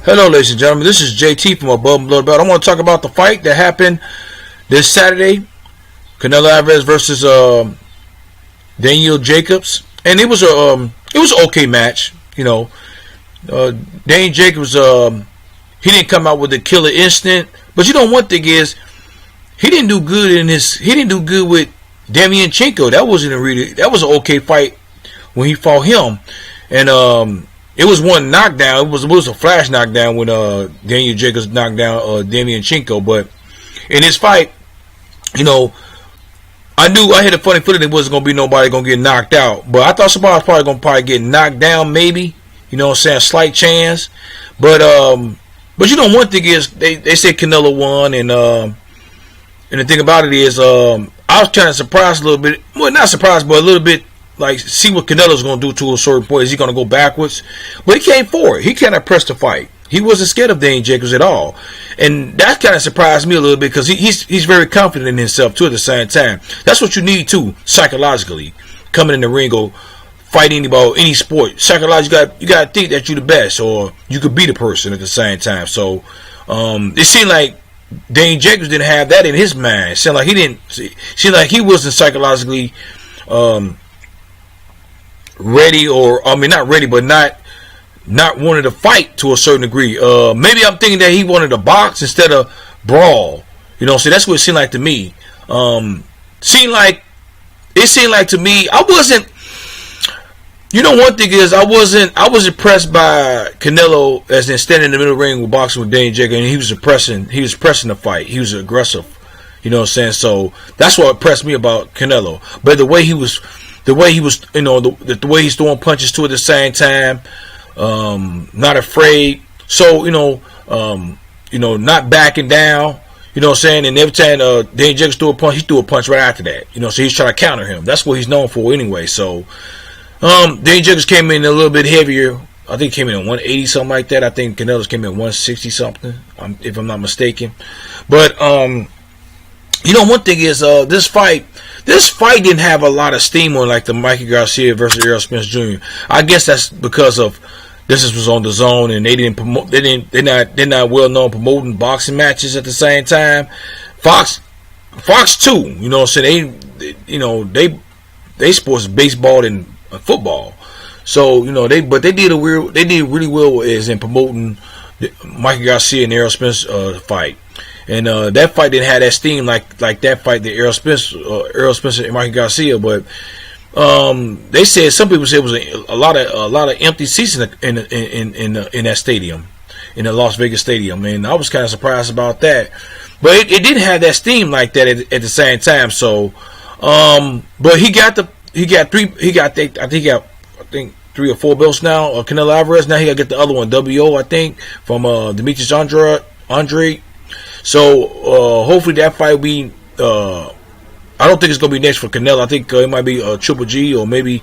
Hello, ladies and gentlemen. This is JT from Above and Below the Belt. I want to talk about the fight that happened this Saturday, Canelo Alvarez versus Daniel Jacobs, and it was an okay match. Daniel Jacobs he didn't come out with the killer instant, but one thing is he didn't do good with Damianchenko. That was an okay fight when he fought him, and it was one knockdown. It was a flash knockdown when Daniel Jacobs knocked down Damianchenko. But in this fight, I knew I had a funny feeling there wasn't gonna be nobody gonna get knocked out. But I thought somebody was probably gonna get knocked down, maybe. Slight chance. But one thing is they say Canelo won, and the thing about it is I was kind of surprised a little bit. Well, not surprised, but a little bit. Like, see what Canelo's going to do to a certain point. Is he going to go backwards? But he came forward. He kind of pressed the fight. He wasn't scared of Daniel Jacobs at all. And that kind of surprised me a little bit because he's very confident in himself, too, at the same time. That's what you need, too, psychologically. Coming in the ring or fight any sport. Psychologically, you got to think that you're the best or you could be the person at the same time. So, it seemed like Daniel Jacobs didn't have that in his mind. It seemed like he wasn't psychologically ready, or not ready, but not wanting to fight to a certain degree. Maybe I'm thinking that he wanted to box instead of brawl. So that's what it seemed like to me. It seemed like to me I wasn't. One thing is I was impressed by Canelo as in standing in the middle of the ring with boxing with Daniel Jacobs, and he was pressing the fight. He was aggressive. So that's what impressed me about Canelo. But the way he was, the way he's throwing punches too at the same time, not afraid. So not backing down. And every time Daniel Jacobs threw a punch, he threw a punch right after that. So he's trying to counter him. That's what he's known for anyway. So Daniel Jacobs came in a little bit heavier. I think he came in at 180 something like that. I think Canelo's came in at 160 something, if I'm not mistaken. But one thing is this fight didn't have a lot of steam on like the Mikey Garcia versus Errol Spence Jr. I guess that's because of this was on the zone and they didn't promote. They're not well known promoting boxing matches at the same time. Fox too. They sports baseball and football. So they did really well as in promoting the Mikey Garcia and Errol Spence fight. And that fight didn't have that steam like that fight that Errol Spencer and Mikey Garcia. But they said, some people said it was a lot of empty seats in that stadium, in the Las Vegas stadium, and I was kind of surprised about that. But it didn't have that steam like that at the same time. So, but he got I think 3 or 4 belts now. Canelo Alvarez now he got to get the other one, WO, I think, from Demetrius Andre. So hopefully that fight will be. I don't think it's gonna be next for Canelo. I think it might be Triple G, or maybe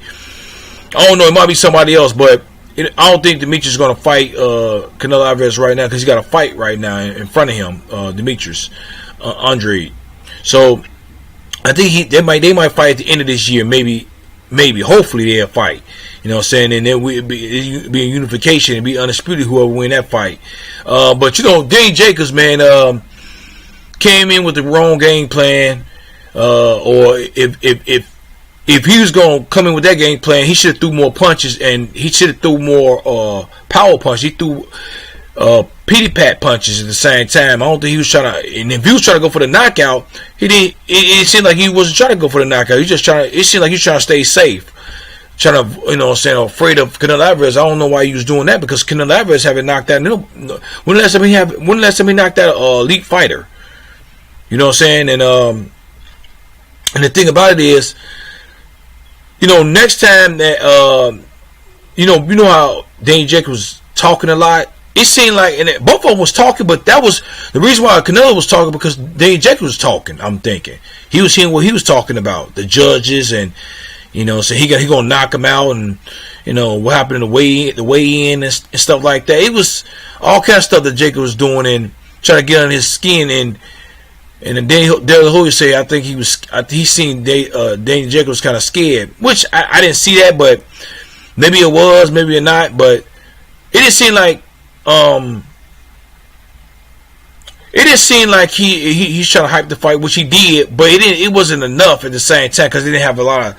I don't know. It might be somebody else, but I don't think Demetrius is gonna fight Canelo Alvarez right now because he's got a fight right now in front of him, Demetrius Andre. So I think they might fight at the end of this year. Maybe hopefully they'll fight. And then it'll be a unification and be undisputed whoever win that fight. But Daniel Jacobs, man, came in with the wrong game plan. Or if he was gonna come in with that game plan, he should have threw more punches and he should have threw more power punches. He threw pity pat punches at the same time. I don't think he was trying to. And if he was trying to go for the knockout, he didn't. It seemed like he wasn't trying to go for the knockout. He just trying. It seemed like he was trying to stay safe. Trying to, afraid of Canelo Alvarez. I don't know why he was doing that because Canelo Alvarez haven't knocked out. When the last time he knocked out an elite fighter? And the thing about it is, next time that how Daniel Jacobs was talking a lot. It seemed like, and both of them was talking, but that was the reason why Canelo was talking, because Daniel Jacobs was talking. I'm thinking he was hearing what he was talking about, the judges, and so he gonna knock him out, and what happened in the weigh in and stuff like that. It was all kind of stuff that Jacob was doing and trying to get on his skin. And then Daniel Hoyer say, I think he seen Daniel Jacobs was kind of scared, which I didn't see that, but maybe it was, maybe it not. But it didn't seem like it didn't seem like he's trying to hype the fight, which he did, but it wasn't enough at the same time because he didn't have a lot of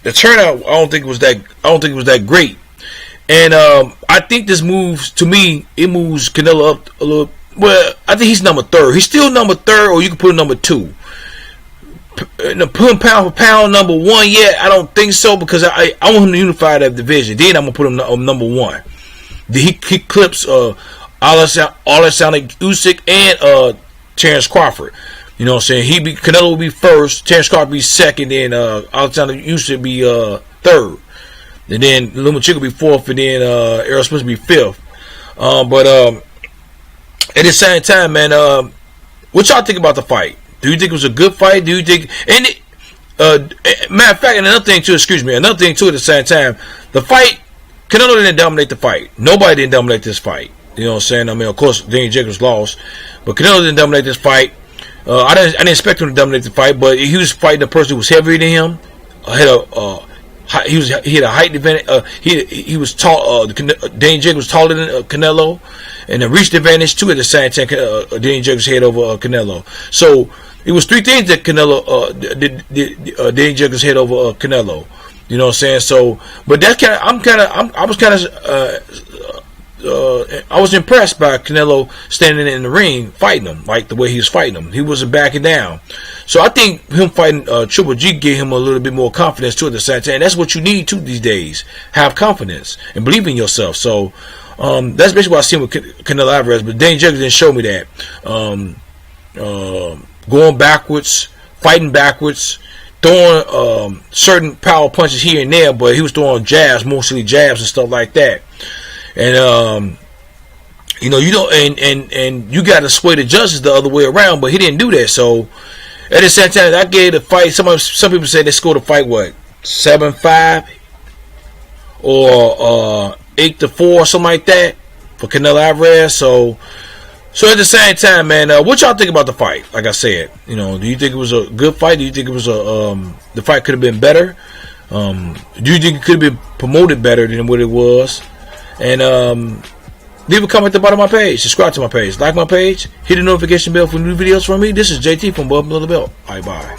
the turnout. I don't think it was that great. And I think this moves, to me, it moves Canelo up a little. Well, I think he's number 3rd. He's still number 3rd, or you can put him number 2. Put him pound for pound number 1 yet? I don't think so, because I want him to unify that division. Then I'm gonna put him number 1. He clips Alexander Usyk and Terrence Crawford. You know what I'm saying? Canelo will be 1st, Terrence Crawford will be 2nd, then Alexander Usyk will be 3rd. And then Lomachenko will be 4th, and then Errol Spence will be 5th. But at the same time, man, what y'all think about the fight? Do you think it was a good fight? Do you think... And matter of fact, and another thing too at the same time, the fight, Canelo didn't dominate the fight. Nobody didn't dominate this fight. You know what I'm saying? I mean, of course, Daniel Jacobs lost, but Canelo didn't dominate this fight. I didn't expect him to dominate the fight, but he was fighting a person who was heavier than him. He had a height advantage. He was tall. Daniel Jacobs was taller than Canelo, and a reach advantage too. At the same time, Daniel Jacobs head over Canelo. So it was 3 things that Canelo Daniel Jacobs head over Canelo. You know what I'm saying? So, but that's I was impressed by Canelo standing in the ring fighting him, like the way he was fighting him. He wasn't backing down. So I think him fighting Triple G gave him a little bit more confidence too at the same time. And that's what you need too these days. Have confidence and believe in yourself. So that's basically what I seen with Canelo Alvarez. But Daniel Jacobs didn't show me that. Going backwards, fighting backwards, throwing certain power punches here and there, but he was throwing jabs, mostly jabs and stuff like that. And you know, you don't, and you got to sway the judges the other way around, but he didn't do that. So at the same time, I gave the fight. Some people say they scored the fight 7-5 or 8-4, something like that for Canelo Alvarez. So at the same time, man, what y'all think about the fight? Like I said, you know, do you think it was a good fight? Do you think it was the fight could have been better? Do you think it could have been promoted better than what it was? And leave a comment at the bottom of my page. Subscribe to my page. Like my page. Hit the notification bell for new videos from me. This is JT from Above Below the Belt. Bye bye.